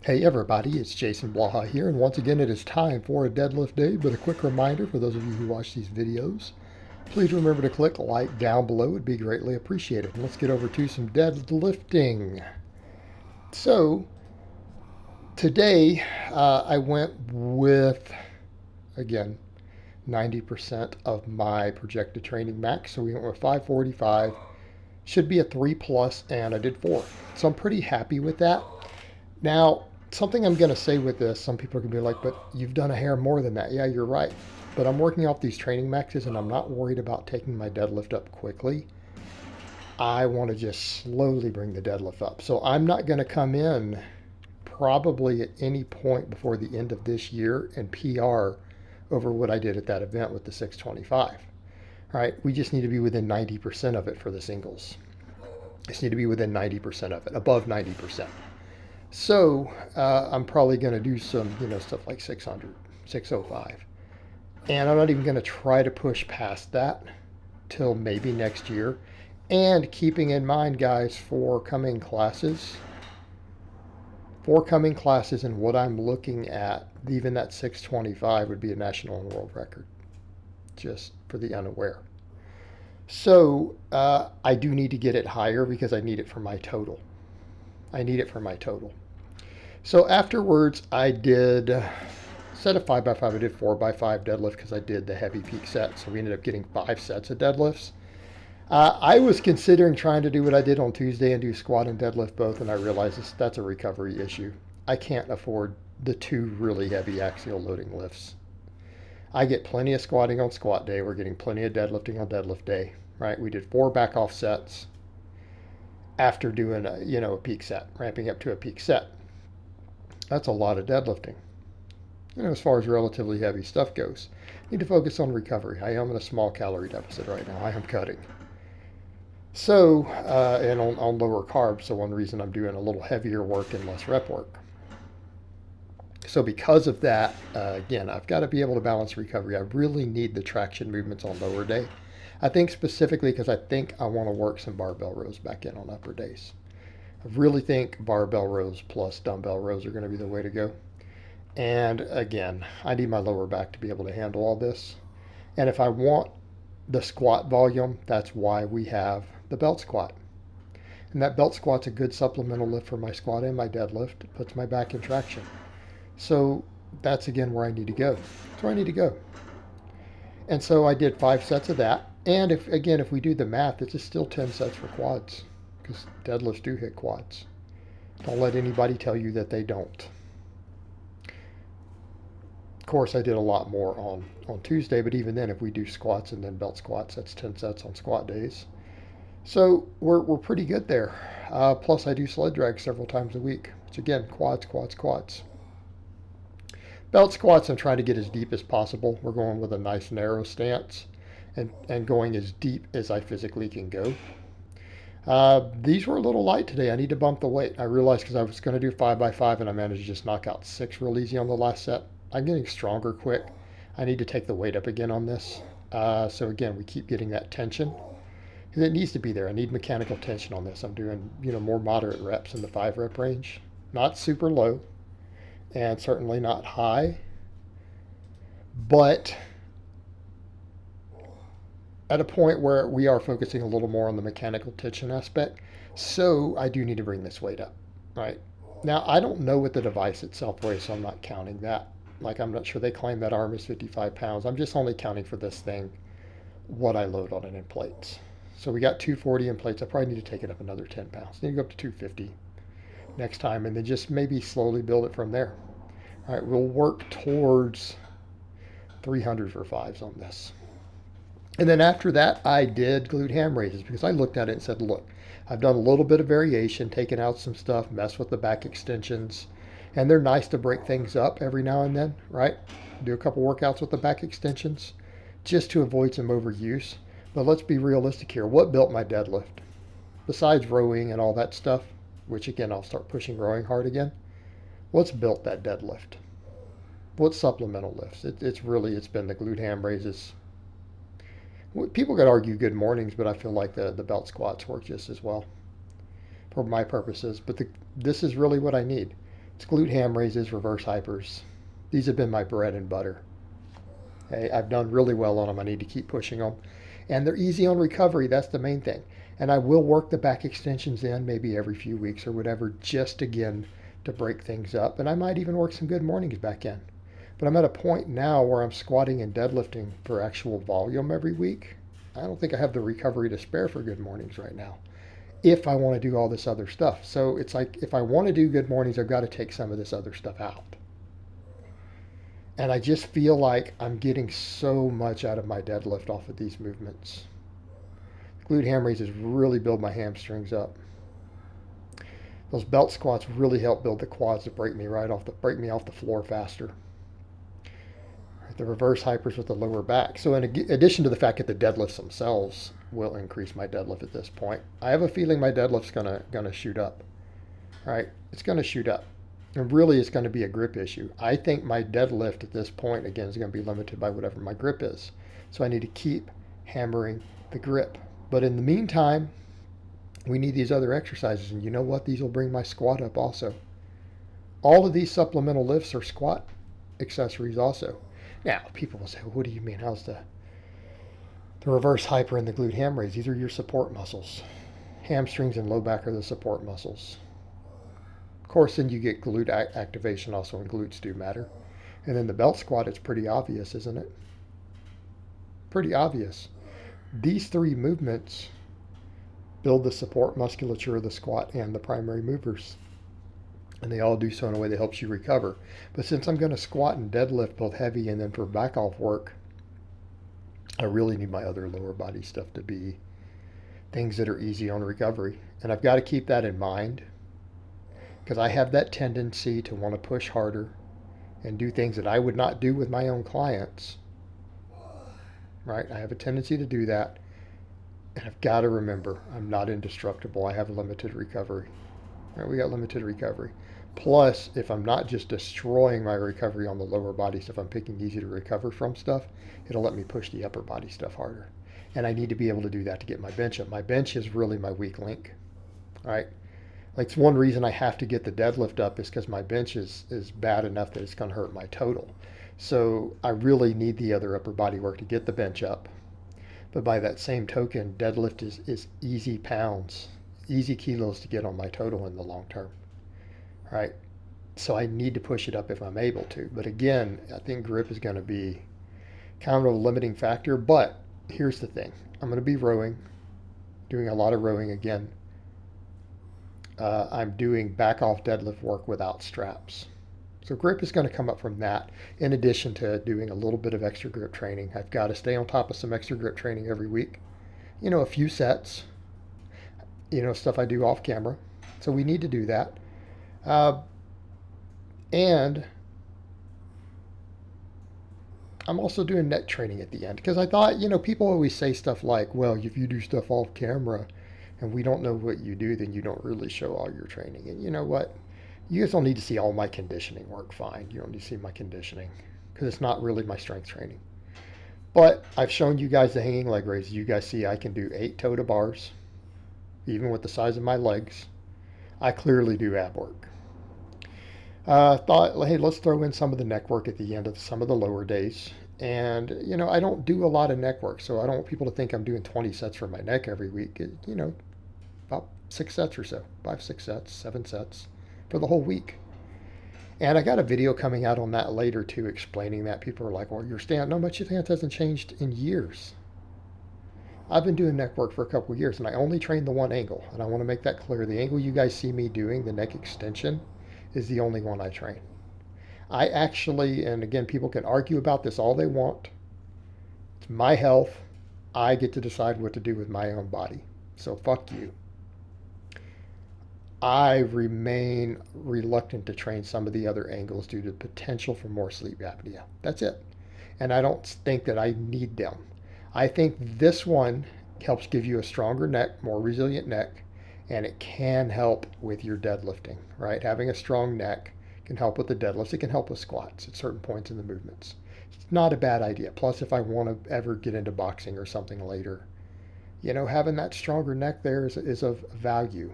Hey everybody, it's Jason Blaha here, and once again it is time for a deadlift day, but a quick reminder for those of you who watch these videos, please remember to click like down below, it would be greatly appreciated. And let's get over to some deadlifting. So, today I went with, again, 90% of my projected training max, so we went with 545, should be a 3 plus, and I did 4. So I'm pretty happy with that. Now, something I'm going to say with this, some people are going to be like, but you've done a hair more than that. Yeah, you're right. But I'm working off these training maxes and I'm not worried about taking my deadlift up quickly. I want to just slowly bring the deadlift up. So I'm not going to come in probably at any point before the end of this year and PR over what I did at that event with the 625. All right, we just need to be within 90% of it for the singles. Just need to be within 90% of it, above 90%. So I'm probably going to do some, stuff like 600, 605. And I'm not even going to try to push past that till maybe next year. And keeping in mind, guys, for coming classes and what I'm looking at, even that 625 would be a national and world record, just for the unaware. So I do need to get it higher because I need it for my total. So afterwards, I did, instead of 5x5, I did 4x5 deadlift because I did the heavy peak set. So we ended up getting 5 sets of deadlifts. I was considering trying to do what I did on Tuesday and do squat and deadlift both, and I realized that's a recovery issue. I can't afford the 2 really heavy axial loading lifts. I get plenty of squatting on squat day. We're getting plenty of deadlifting on deadlift day, right? We did 4 back off sets after doing a peak set, ramping up to a peak set. That's a lot of deadlifting. As far as relatively heavy stuff goes, need to focus on recovery. I am in a small calorie deficit right now. I am cutting. So, and on lower carbs, so one reason I'm doing a little heavier work and less rep work. So because of that, again, I've got to be able to balance recovery. I really need the traction movements on lower day. I think specifically because I think I want to work some barbell rows back in on upper days. I really think barbell rows plus dumbbell rows are going to be the way to go. And again, I need my lower back to be able to handle all this. And if I want the squat volume, that's why we have the belt squat. And that belt squat's a good supplemental lift for my squat and my deadlift. It puts my back in traction. So that's again where I need to go. That's where I need to go. And so I did 5 sets of that. And if we do the math, it's still 10 sets for quads because deadlifts do hit quads. Don't let anybody tell you that they don't. Of course, I did a lot more on Tuesday, but even then, if we do squats and then belt squats, that's 10 sets on squat days. So we're pretty good there. Plus, I do sled drag several times a week, which again, quads. Belt squats, I'm trying to get as deep as possible. We're going with a nice narrow stance and going as deep as I physically can go. These were a little light today. I need to bump the weight. I realized because I was going to do 5x5 and I managed to just knock out 6 real easy on the last set. I'm getting stronger quick. I need to take the weight up again on this. So again, we keep getting that tension. And it needs to be there. I need mechanical tension on this. I'm doing, more moderate reps in the 5 rep range. Not super low and certainly not high. But at a point where we are focusing a little more on the mechanical tension aspect. So I do need to bring this weight up, right? Now, I don't know what the device itself weighs, so I'm not counting that. Like, I'm not sure they claim that arm is 55 pounds. I'm just only counting for this thing what I load on it in plates. So we got 240 in plates. I probably need to take it up another 10 pounds. Need to go up to 250 next time and then just maybe slowly build it from there. All right, we'll work towards 300 for 5s on this. And then after that, I did glute ham raises because I looked at it and said, look, I've done a little bit of variation, taken out some stuff, messed with the back extensions. And they're nice to break things up every now and then, right? Do a couple workouts with the back extensions just to avoid some overuse. But let's be realistic here. What built my deadlift? Besides rowing and all that stuff, which again, I'll start pushing rowing hard again. What's built that deadlift? What supplemental lifts? It's been the glute ham raises. People could argue good mornings, but I feel like the belt squats work just as well for my purposes. But this is really what I need. It's glute ham raises, reverse hypers. These have been my bread and butter. Okay, I've done really well on them. I need to keep pushing them. And they're easy on recovery. That's the main thing. And I will work the back extensions in maybe every few weeks or whatever, just again to break things up. And I might even work some good mornings back in. But I'm at a point now where I'm squatting and deadlifting for actual volume every week. I don't think I have the recovery to spare for good mornings right now, if I want to do all this other stuff. So it's like, if I want to do good mornings, I've got to take some of this other stuff out. And I just feel like I'm getting so much out of my deadlift off of these movements. Glute ham raises really build my hamstrings up. Those belt squats really help build the quads to break me off the floor faster. The reverse hypers with the lower back. So in addition to the fact that the deadlifts themselves will increase my deadlift at this point, I have a feeling my deadlift's gonna shoot up. Right? It's gonna shoot up. And really, it's going to be a grip issue. I think my deadlift at this point, again, is going to be limited by whatever my grip is. So I need to keep hammering the grip. But in the meantime, we need these other exercises. And you know what? These will bring my squat up also. All of these supplemental lifts are squat accessories also. Now, people will say, well, what do you mean? How's the reverse hyper and the glute ham raise? These are your support muscles. Hamstrings and low back are the support muscles. Of course, then you get glute activation also, and glutes do matter. And then the belt squat, it's pretty obvious, isn't it? Pretty obvious. These three movements build the support musculature of the squat and the primary movers. And they all do so in a way that helps you recover. But since I'm going to squat and deadlift both heavy and then for back off work, I really need my other lower body stuff to be things that are easy on recovery. And I've got to keep that in mind, because I have that tendency to want to push harder and do things that I would not do with my own clients. Right? I have a tendency to do that. And I've got to remember, I'm not indestructible. I have limited recovery. Right? We got limited recovery. Plus, if I'm not just destroying my recovery on the lower body stuff, I'm picking easy to recover from stuff, it'll let me push the upper body stuff harder. And I need to be able to do that to get my bench up. My bench is really my weak link. All right? Like, it's one reason I have to get the deadlift up is because my bench is bad enough that it's going to hurt my total. So I really need the other upper body work to get the bench up. But by that same token, deadlift is easy pounds, easy kilos to get on my total in the long term. Right? So I need to push it up if I'm able to. But again, I think grip is going to be kind of a limiting factor. But here's the thing. I'm going to be rowing, doing a lot of rowing again. I'm doing back off deadlift work without straps. So grip is going to come up from that, in addition to doing a little bit of extra grip training. I've got to stay on top of some extra grip training every week. You know, a few sets, stuff I do off camera. So we need to do that. And I'm also doing neck training at the end, because I thought, people always say stuff like, well, if you do stuff off camera and we don't know what you do, then you don't really show all your training. And you know what? You guys don't need to see all my conditioning work, fine. You don't need to see my conditioning, because it's not really my strength training. But I've shown you guys the hanging leg raises. You guys see I can do 8 toe to bars, even with the size of my legs. I clearly do ab work. Thought, hey, let's throw in some of the neck work at the end of some of the lower days. And, I don't do a lot of neck work, so I don't want people to think I'm doing 20 sets for my neck every week. About 6 sets or so, 5, 6 sets, 7 sets for the whole week. And I got a video coming out on that later too, explaining that. People are like, well, your stance, no, my stance hasn't changed in years. I've been doing neck work for a couple of years, and I only train the one angle. And I want to make that clear. The angle you guys see me doing, the neck extension, is the only one I train. I actually, and again, people can argue about this all they want. It's my health. I get to decide what to do with my own body. So fuck you. I remain reluctant to train some of the other angles due to the potential for more sleep apnea. That's it. And I don't think that I need them. I think this one helps give you a stronger neck, more resilient neck, and it can help with your deadlifting, right? Having a strong neck can help with the deadlifts. It can help with squats at certain points in the movements. It's not a bad idea. Plus, if I want to ever get into boxing or something later, having that stronger neck there is of value.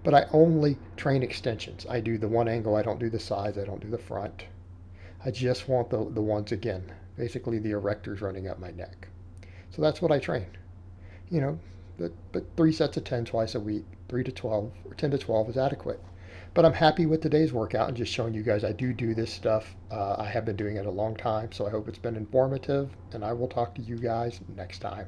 But I only train extensions. I do the one angle, I don't do the sides, I don't do the front. I just want the ones again, basically the erectors running up my neck. So that's what I train. You know, but 3 sets of 10 twice a week, 3 to 12 or 10 to 12 is adequate. But I'm happy with today's workout and just showing you guys I do this stuff. I have been doing it a long time, so I hope it's been informative, and I will talk to you guys next time.